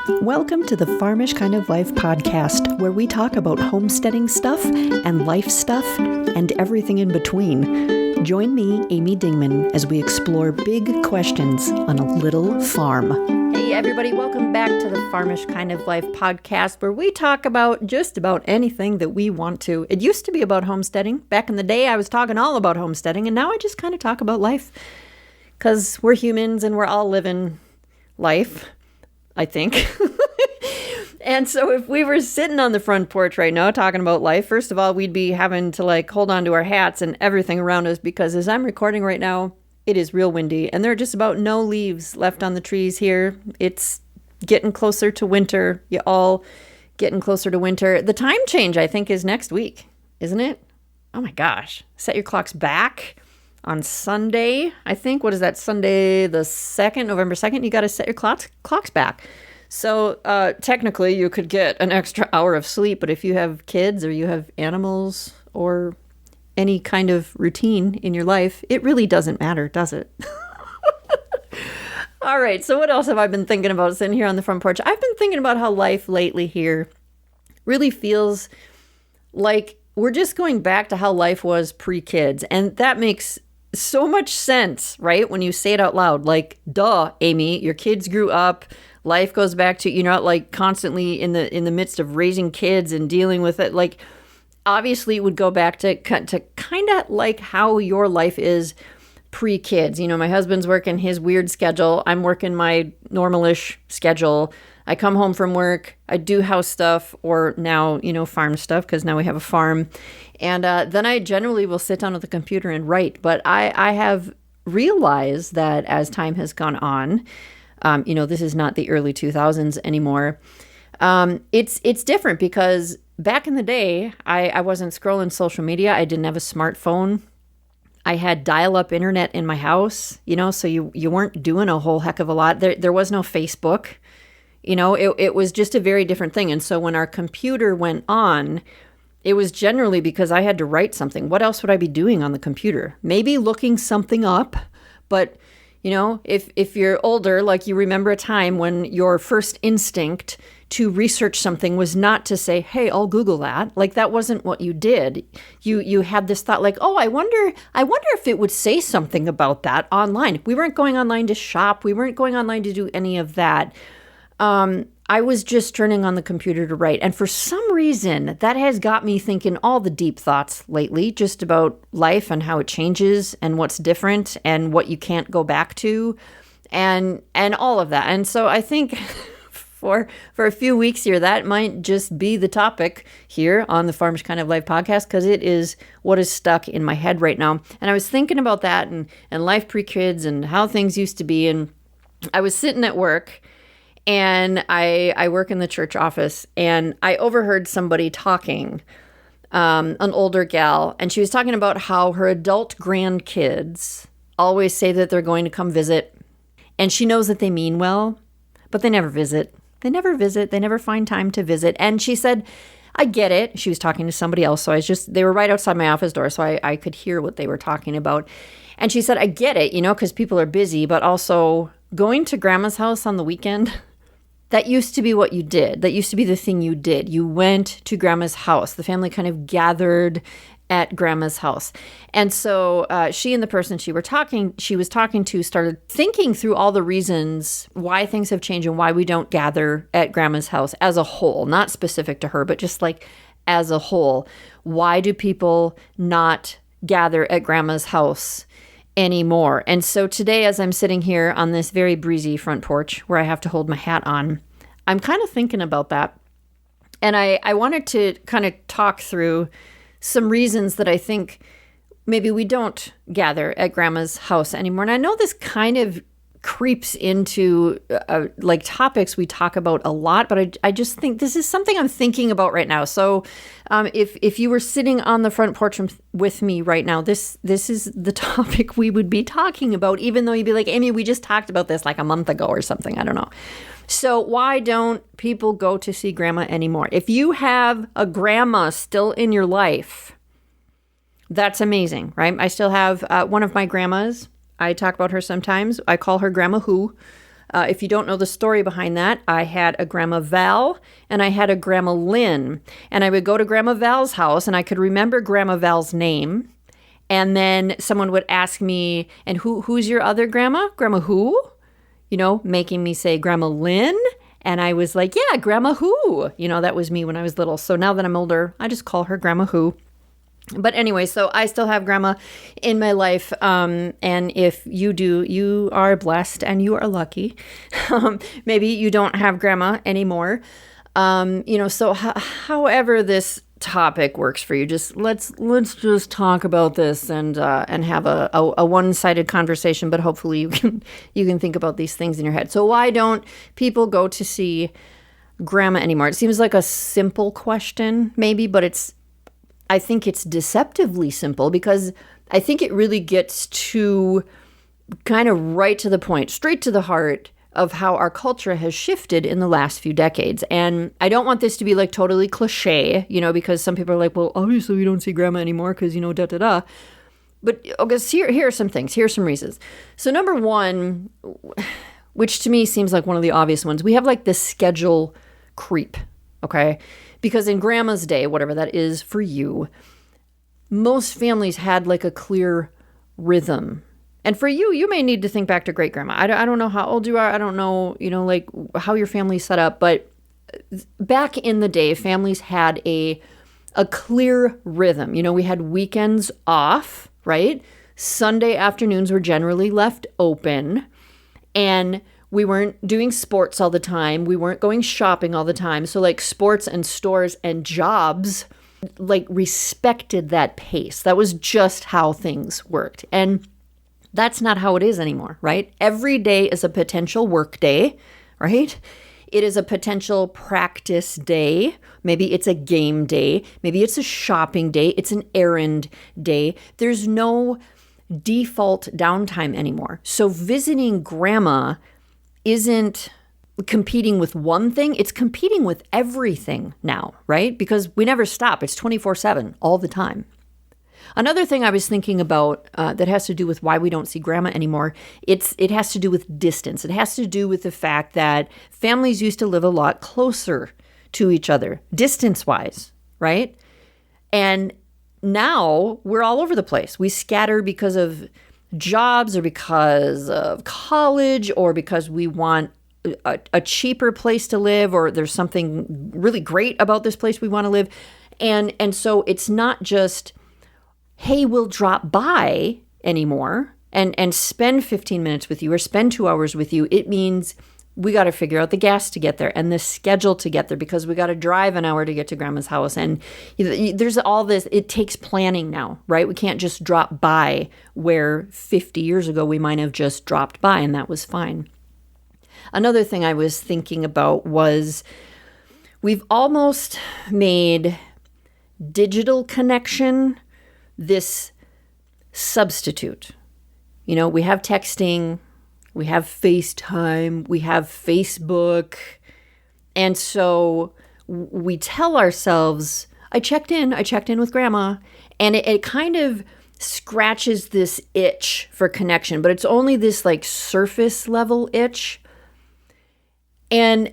Welcome to the Farmish Kind of Life podcast, where we talk about homesteading stuff and life stuff and everything in between. Join me, Amy Dingman, as we explore big questions on a little farm. Hey everybody, welcome back to the Farmish Kind of Life podcast, where we talk about just about anything that we want to. It used to be about homesteading. Back in the day, I was talking all about homesteading, and now I just kind of talk about life. Because we're humans and we're all living life, I think. And so if we were sitting on the front porch right now talking about life, first of all, we'd be having to hold on to our hats and everything around us, because as I'm recording right now, it is real windy and there are just about no leaves left on the trees here. It's getting closer to winter. You all getting closer to winter. The time change, I think, is next week, isn't it? Oh my gosh. Set your clocks back on Sunday, I think. What is that? Sunday the 2nd, November 2nd? You got to set your clocks back. So technically you could get an extra hour of sleep, but if you have kids or you have animals or any kind of routine in your life, it really doesn't matter, does it? All right, so what else have I been thinking about sitting here on the front porch? I've been thinking about how life lately here really feels like we're just going back to how life was pre-kids. And that makes so much sense, right? When you say it out loud, like, duh, Amy, your kids grew up, life goes back to, you're not constantly in the midst of raising kids and dealing with it. Obviously it would go back to kind of like how your life is pre-kids. My husband's working his weird schedule. I'm working my normal-ish schedule. I come home from work. I do house stuff, or now, farm stuff, because now we have a farm. And then I generally will sit down at the computer and write. But I have realized that as time has gone on, this is not the early 2000s anymore. It's different, because back in the day, I wasn't scrolling social media. I didn't have a smartphone. I had dial-up internet in my house, so you weren't doing a whole heck of a lot. There was no Facebook. It was just a very different thing. And so when our computer went on, it was generally because I had to write something. What else would I be doing on the computer? Maybe looking something up, but if you're older, you remember a time when your first instinct to research something was not to say, hey, I'll Google that. That wasn't what you did. You had this thought I wonder if it would say something about that online. We weren't going online to shop. We weren't going online to do any of that. I was just turning on the computer to write. And for some reason, that has got me thinking all the deep thoughts lately, just about life and how it changes and what's different and what you can't go back to and all of that. And so I think for a few weeks here, that might just be the topic here on the Farmish Kind of Life podcast, because it is what is stuck in my head right now. And I was thinking about that and life pre-kids and how things used to be. And I was sitting at work, and I work in the church office, and I overheard somebody talking, an older gal, and she was talking about how her adult grandkids always say that they're going to come visit, and she knows that they mean well, but they never visit. They never find time to visit. And she said, I get it. She was talking to somebody else, so they were right outside my office door, so I could hear what they were talking about. And she said, I get it, because people are busy, but also going to grandma's house on the weekend, that used to be what you did. That used to be the thing you did. You went to grandma's house. The family kind of gathered at grandma's house. And so she and the person she was talking to started thinking through all the reasons why things have changed and why we don't gather at grandma's house as a whole, not specific to her, but just as a whole. Why do people not gather at grandma's house anymore? And so today, as I'm sitting here on this very breezy front porch where I have to hold my hat on, I'm kind of thinking about that. And I wanted to kind of talk through some reasons that I think maybe we don't gather at grandma's house anymore. And I know this kind of creeps into topics we talk about a lot, but I just think this is something I'm thinking about right now. So if you were sitting on the front porch with me right now, this is the topic we would be talking about, even though you'd be like, Amy, we just talked about this a month ago or something. I don't know. So why don't people go to see grandma anymore? If you have a grandma still in your life, that's amazing, right? I still have one of my grandmas. I talk about her sometimes. I call her Grandma Who. If you don't know the story behind that, I had a Grandma Val and I had a Grandma Lynn. And I would go to Grandma Val's house and I could remember Grandma Val's name. And then someone would ask me, and who's your other grandma? Grandma who? Making me say Grandma Lynn. And I was like, yeah, Grandma who? That was me when I was little. So now that I'm older, I just call her Grandma who. But anyway, so I still have grandma in my life. And if you do, you are blessed and you are lucky. Maybe you don't have grandma anymore. So however this topic works for you, just let's just talk about this and have a one-sided conversation, but hopefully you can think about these things in your head. So why don't people go to see grandma anymore? It seems like a simple question maybe, but I think it's deceptively simple because I think it really gets to kind of right to the point, straight to the heart of how our culture has shifted in the last few decades. And I don't want this to be like totally cliche, because some people are like, well, obviously we don't see grandma anymore because, da-da-da. But okay, so here are some things. Here are some reasons. So number one, which to me seems like one of the obvious ones, we have like this schedule creep, okay? Because in grandma's day, whatever that is for you, most families had like a clear rhythm. And for you, you may need to think back to great grandma. I don't know how old you are. I don't know, like how your family's set up. But back in the day, families had a clear rhythm. We had weekends off, right? Sunday afternoons were generally left open. And we weren't doing sports all the time. We weren't going shopping all the time. So like sports and stores and jobs like respected that pace. That was just how things worked. And that's not how it is anymore, right? Every day is a potential work day, right? It is a potential practice day. Maybe it's a game day. Maybe it's a shopping day. It's an errand day. There's no default downtime anymore. So visiting grandma isn't competing with one thing, it's competing with everything now, right? Because we never stop. It's 24/7 all the time. Another thing I was thinking about that has to do with why we don't see grandma anymore, it has to do with distance. It has to do with the fact that families used to live a lot closer to each other, distance-wise, right? And now we're all over the place. We scatter because of jobs or because of college or because we want a cheaper place to live or there's something really great about this place we want to live. And so it's not just, hey, we'll drop by anymore and spend 15 minutes with you or spend 2 hours with you. It means we got to figure out the gas to get there and the schedule to get there because we got to drive an hour to get to grandma's house. And there's all this, it takes planning now, right? We can't just drop by where 50 years ago we might have just dropped by and that was fine. Another thing I was thinking about was we've almost made digital connection this substitute. We have texting, we have FaceTime, we have Facebook. And so we tell ourselves, I checked in with grandma. And it kind of scratches this itch for connection, but it's only this like surface level itch. And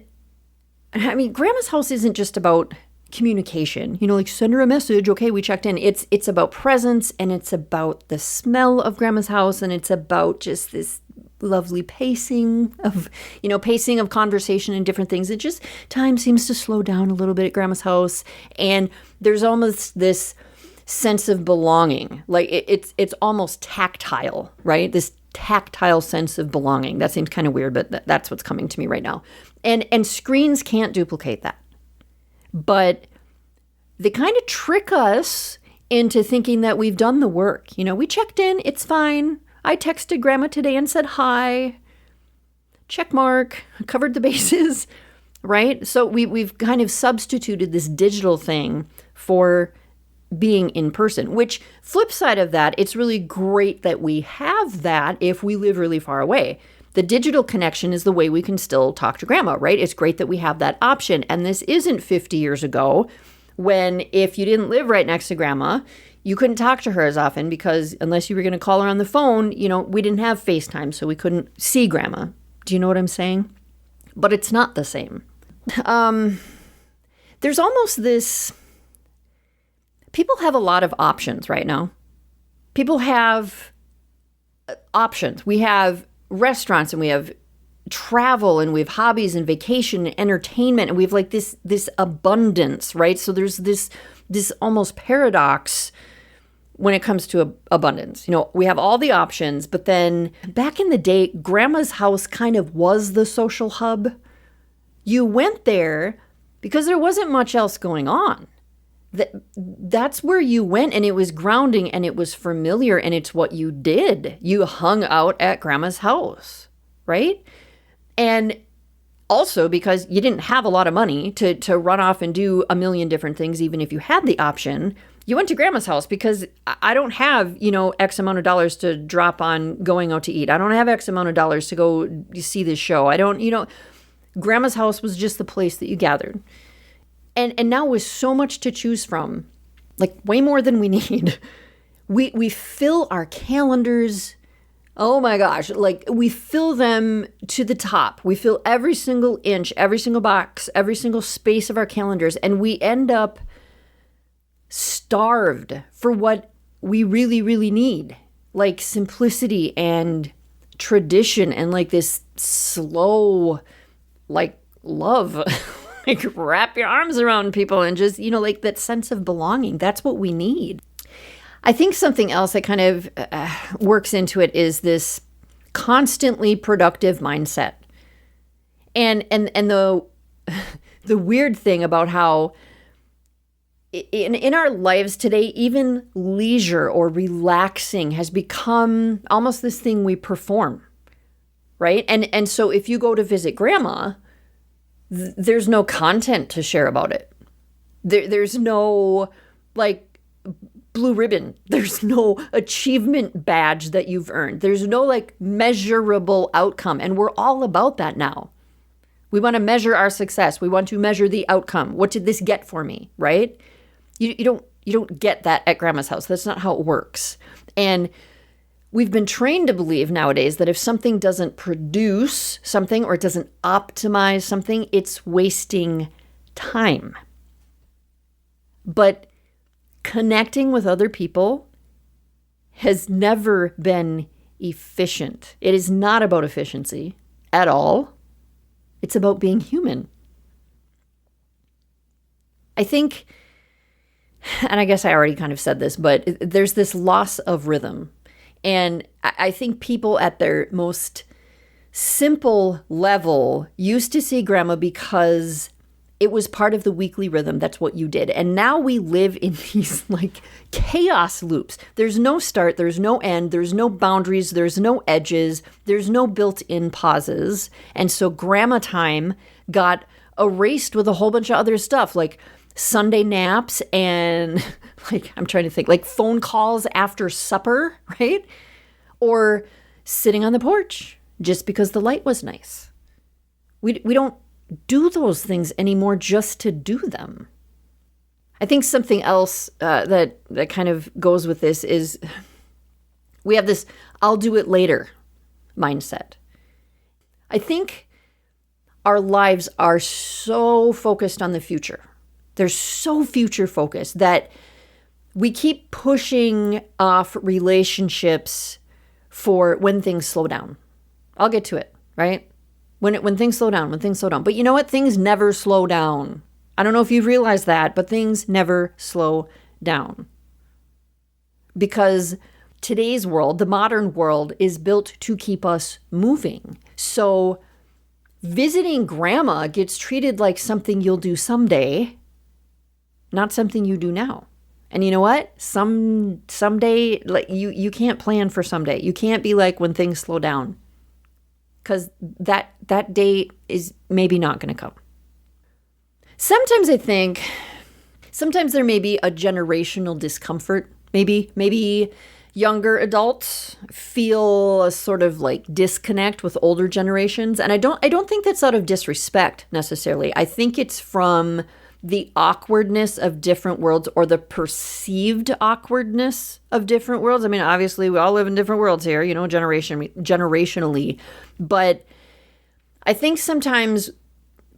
I mean, grandma's house isn't just about communication, like send her a message. Okay, we checked in. It's about presence and it's about the smell of grandma's house. And it's about just this lovely pacing of conversation and different things. It just, time seems to slow down a little bit at grandma's house. And there's almost this sense of belonging. Like it's almost tactile, right? This tactile sense of belonging. That seems kind of weird, but that's what's coming to me right now. And screens can't duplicate that. But they kind of trick us into thinking that we've done the work. We checked in, it's fine. I texted grandma today and said hi. Check mark, covered the bases, right? So we've kind of substituted this digital thing for being in person, which flip side of that, it's really great that we have that if we live really far away. The digital connection is the way we can still talk to grandma, right? It's great that we have that option. And this isn't 50 years ago when if you didn't live right next to grandma, you couldn't talk to her as often because unless you were going to call her on the phone, we didn't have FaceTime, so we couldn't see grandma Do you know what I'm saying? But it's not the same. There's almost this, people have a lot of options right now. People have options. We have restaurants and we have travel and we have hobbies and vacation and entertainment, and we have like this abundance, right? So there's this almost paradox when it comes to abundance. You know, we have all the options, but then back in the day, grandma's house kind of was the social hub. You went there because there wasn't much else going on. That's where you went, and it was grounding and it was familiar, and it's what you did. You hung out at grandma's house, right? And also because you didn't have a lot of money to run off and do a million different things, even if you had the option. You went to grandma's house because I don't have, X amount of dollars to drop on going out to eat. I don't have X amount of dollars to go see this show. I don't, grandma's house was just the place that you gathered. And now with so much to choose from, like way more than we need, we fill our calendars. Oh my gosh, like we fill them to the top. We fill every single inch, every single box, every single space of our calendars, and we end up starved for what we really, really need, like simplicity and tradition and like this slow, like love, like wrap your arms around people and just, like that sense of belonging. That's what we need. I think something else that kind of works into it is this constantly productive mindset. And the weird thing about how in our lives today, even leisure or relaxing has become almost this thing we perform, right? And so if you go to visit grandma, there's no content to share about it. There's no like blue ribbon. There's no achievement badge that you've earned. There's no like measurable outcome. And we're all about that now. We want to measure our success. We want to measure the outcome. What did this get for me, right? You don't get that at grandma's house. That's not how it works. And we've been trained to believe nowadays that if something doesn't produce something or it doesn't optimize something, it's wasting time. But connecting with other people has never been efficient. It is not about efficiency at all. It's about being human. I think, and I guess I already kind of said this, but there's this loss of rhythm. And I think people at their most simple level used to see grandma because it was part of the weekly rhythm. That's what you did. And now we live in these like chaos loops. There's no start. There's no end. There's no boundaries. There's no edges. There's no built-in pauses. And so grandma time got erased with a whole bunch of other stuff like Sunday naps and like, I'm trying to think, like phone calls after supper, right? Or sitting on the porch just because the light was nice. We don't do those things anymore just to do them. I think something else that kind of goes with this is we have this I'll do it later mindset. I think our lives are so focused on the future. They're so future focused that we keep pushing off relationships for when things slow down. I'll get to it, right? When things slow down. But you know what? Things never slow down. I don't know if you've realized that, but things never slow down. Because today's world, the modern world, is built to keep us moving. So visiting grandma gets treated like something you'll do someday, not something you do now. And you know what? Someday, like you can't plan for someday. You can't be like when things slow down, because that day is maybe not going to come. Sometimes I think, there may be a generational discomfort. Maybe younger adults feel a sort of like disconnect with older generations, and I don't think that's out of disrespect necessarily. I think it's from the awkwardness of different worlds, or the perceived awkwardness of different worlds. I mean, obviously we all live in different worlds here, generationally, but I think sometimes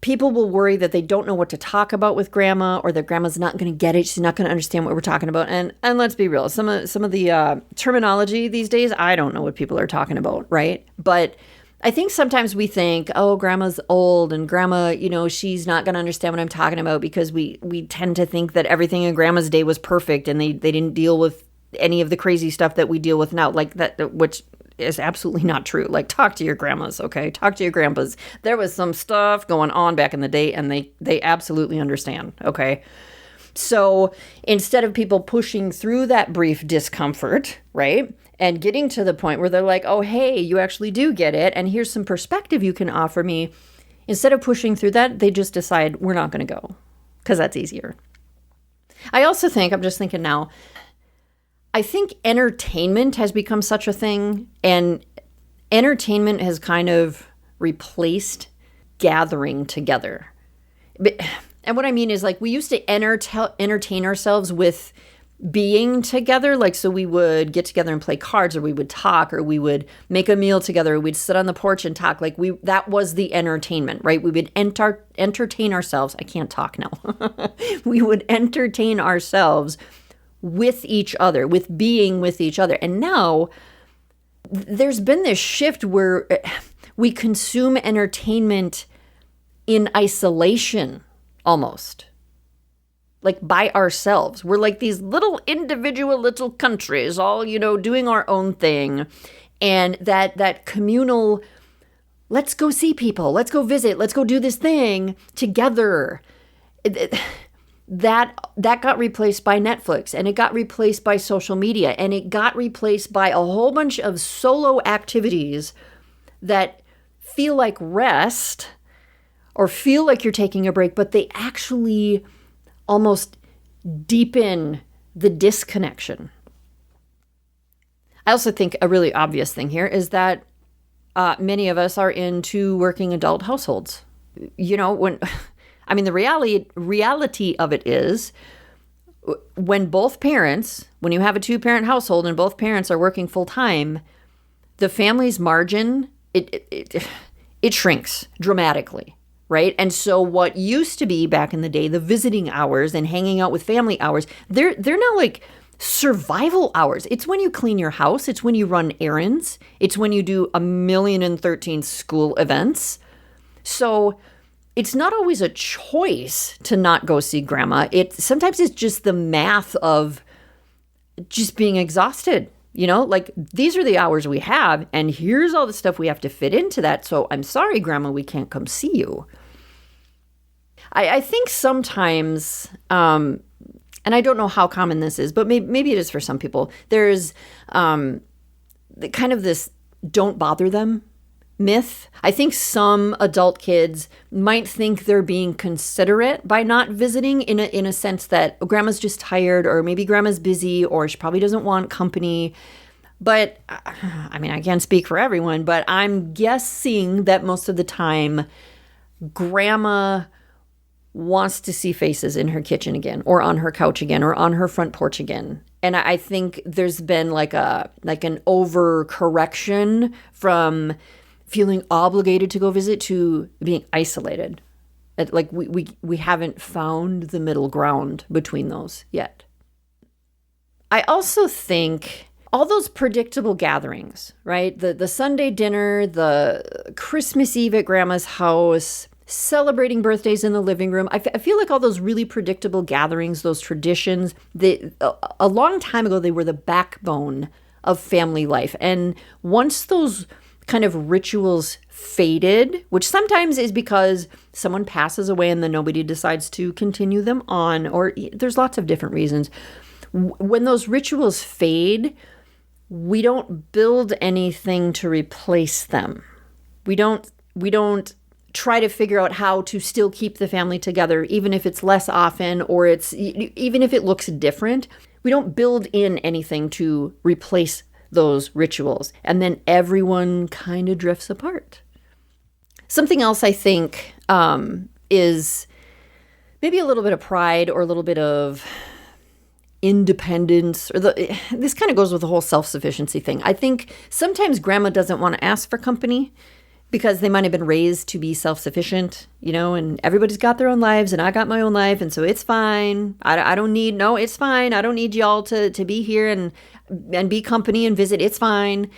people will worry that they don't know what to talk about with grandma, or that grandma's not going to get it. She's not going to understand what we're talking about. And let's be real. Some of the terminology these days, I don't know what people are talking about, right? But I think sometimes we think, oh, grandma's old and grandma, she's not going to understand what I'm talking about, because we tend to think that everything in grandma's day was perfect and they didn't deal with any of the crazy stuff that we deal with now, like that, which is absolutely not true. Like, talk to your grandmas, okay? Talk to your grandpas. There was some stuff going on back in the day, and they absolutely understand, okay? So instead of people pushing through that brief discomfort, right, and getting to the point where they're like, oh, hey, you actually do get it, and here's some perspective you can offer me, instead of pushing through that, they just decide we're not going to go, because that's easier. I also think, I'm just thinking now, I think entertainment has become such a thing, and entertainment has kind of replaced gathering together. And what I mean is, like, we used to entertain ourselves with being together. Like, so we would get together and play cards, or we would talk, or we would make a meal together, or we'd sit on the porch and talk. Like, that was the entertainment, right? We would entertain ourselves. I can't talk now. We would entertain ourselves with each other, with being with each other. And now there's been this shift where we consume entertainment in isolation, almost. Like, by ourselves. We're like these little individual little countries, all, doing our own thing. And that communal, let's go see people, let's go visit, let's go do this thing together. That got replaced by Netflix, and it got replaced by social media, and it got replaced by a whole bunch of solo activities that feel like rest or feel like you're taking a break, but they actually almost deepen the disconnection. I also think a really obvious thing here is that many of us are in two working adult households. The reality of it is, when you have a two-parent household and both parents are working full-time, the family's margin, it shrinks dramatically, right? And so what used to be back in the day, the visiting hours and hanging out with family hours, they're now like survival hours. It's when you clean your house. It's when you run errands. It's when you do 1,013 school events. So it's not always a choice to not go see grandma. Sometimes it's just the math of just being exhausted. Like, these are the hours we have, and here's all the stuff we have to fit into that. So I'm sorry, grandma, we can't come see you. I think sometimes, and I don't know how common this is, but maybe it is for some people, there's kind of this don't bother them myth. I think some adult kids might think they're being considerate by not visiting, in a sense that grandma's just tired, or maybe grandma's busy, or she probably doesn't want company. But I can't speak for everyone, but I'm guessing that most of the time grandma wants to see faces in her kitchen again, or on her couch again, or on her front porch again. And I think there's been like an overcorrection from feeling obligated to go visit to being isolated. Like, we haven't found the middle ground between those yet. I also think all those predictable gatherings, right? The Sunday dinner, the Christmas Eve at grandma's house, celebrating birthdays in the living room. I feel like all those really predictable gatherings, those traditions, a long time ago, they were the backbone of family life. And once those kind of rituals faded, which sometimes is because someone passes away and then nobody decides to continue them on, or there's lots of different reasons. When those rituals fade, we don't build anything to replace them. We don't try to figure out how to still keep the family together, even if it's less often, or even if it looks different. We don't build in anything to replace those rituals, and then everyone kind of drifts apart. Something else I think is maybe a little bit of pride, or a little bit of independence, or this kind of goes with the whole self-sufficiency thing. I think sometimes grandma doesn't want to ask for company, because they might have been raised to be self-sufficient, and everybody's got their own lives and I got my own life. And so it's fine. It's fine. I don't need y'all to be here and be company and visit. It's fine.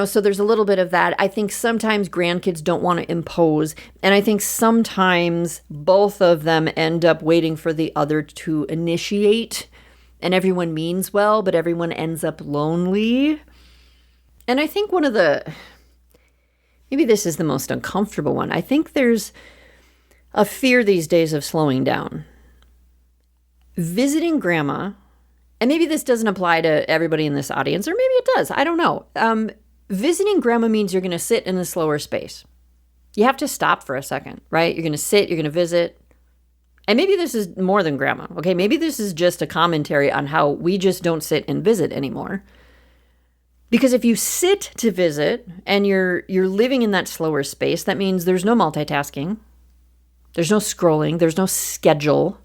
So there's a little bit of that. I think sometimes grandkids don't want to impose. And I think sometimes both of them end up waiting for the other to initiate. And everyone means well, but everyone ends up lonely. And I think maybe this is the most uncomfortable one. I think there's a fear these days of slowing down. Visiting grandma, and maybe this doesn't apply to everybody in this audience, or maybe it does. I don't know. Visiting grandma means you're going to sit in a slower space. You have to stop for a second, right? You're going to sit, you're going to visit. And maybe this is more than grandma, okay? Maybe this is just a commentary on how we just don't sit and visit anymore. Because if you sit to visit and you're living in that slower space, that means there's no multitasking, there's no scrolling, there's no schedule.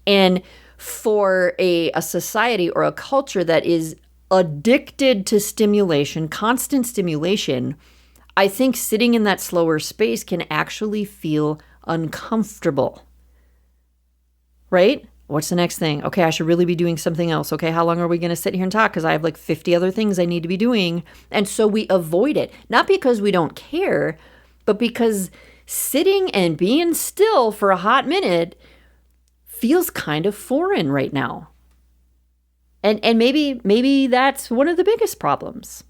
And for a society or a culture that is addicted to stimulation, constant stimulation, I think sitting in that slower space can actually feel uncomfortable. Right? What's the next thing? Okay, I should really be doing something else. Okay, how long are we going to sit here and talk? Because I have like 50 other things I need to be doing. And so we avoid it. Not because we don't care, but because sitting and being still for a hot minute feels kind of foreign right now. And maybe that's one of the biggest problems.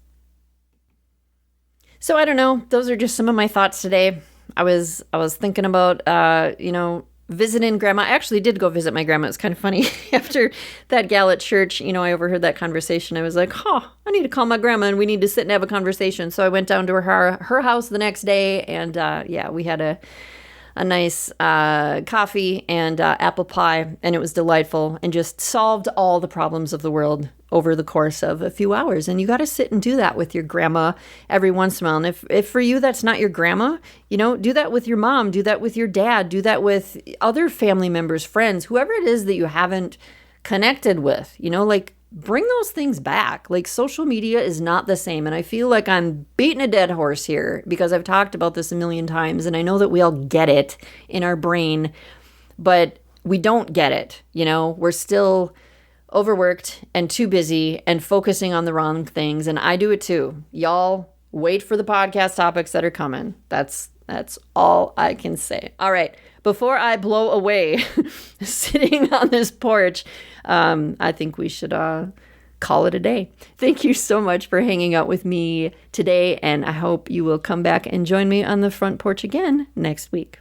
So I don't know. Those are just some of my thoughts today. I was thinking about, visiting grandma. I actually did go visit my grandma. It's kind of funny. After that gal at church, I overheard that conversation. I was like, I need to call my grandma and we need to sit and have a conversation. So I went down to her house the next day and we had a nice coffee and apple pie, and it was delightful and just solved all the problems of the world over the course of a few hours. And you got to sit and do that with your grandma every once in a while. And if for you that's not your grandma, do that with your mom, do that with your dad, do that with other family members, friends, whoever it is that you haven't connected with, bring those things back. Like, social media is not the same. And I feel like I'm beating a dead horse here because I've talked about this a million times. And I know that we all get it in our brain, but we don't get it. We're still overworked and too busy and focusing on the wrong things. And I do it too. Y'all wait for the podcast topics that are coming. That's all I can say. All right. Before I blow away sitting on this porch, I think we should call it a day. Thank you so much for hanging out with me today, and I hope you will come back and join me on the front porch again next week.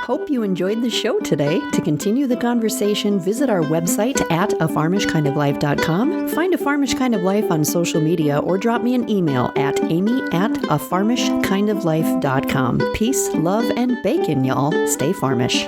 Hope you enjoyed the show today. To continue the conversation, visit our website at afarmishkindoflife.com, find A Farmish Kind of Life on social media, or drop me an email at amy@afarmishkindoflife.com. Peace, love, and bacon, y'all. Stay farmish.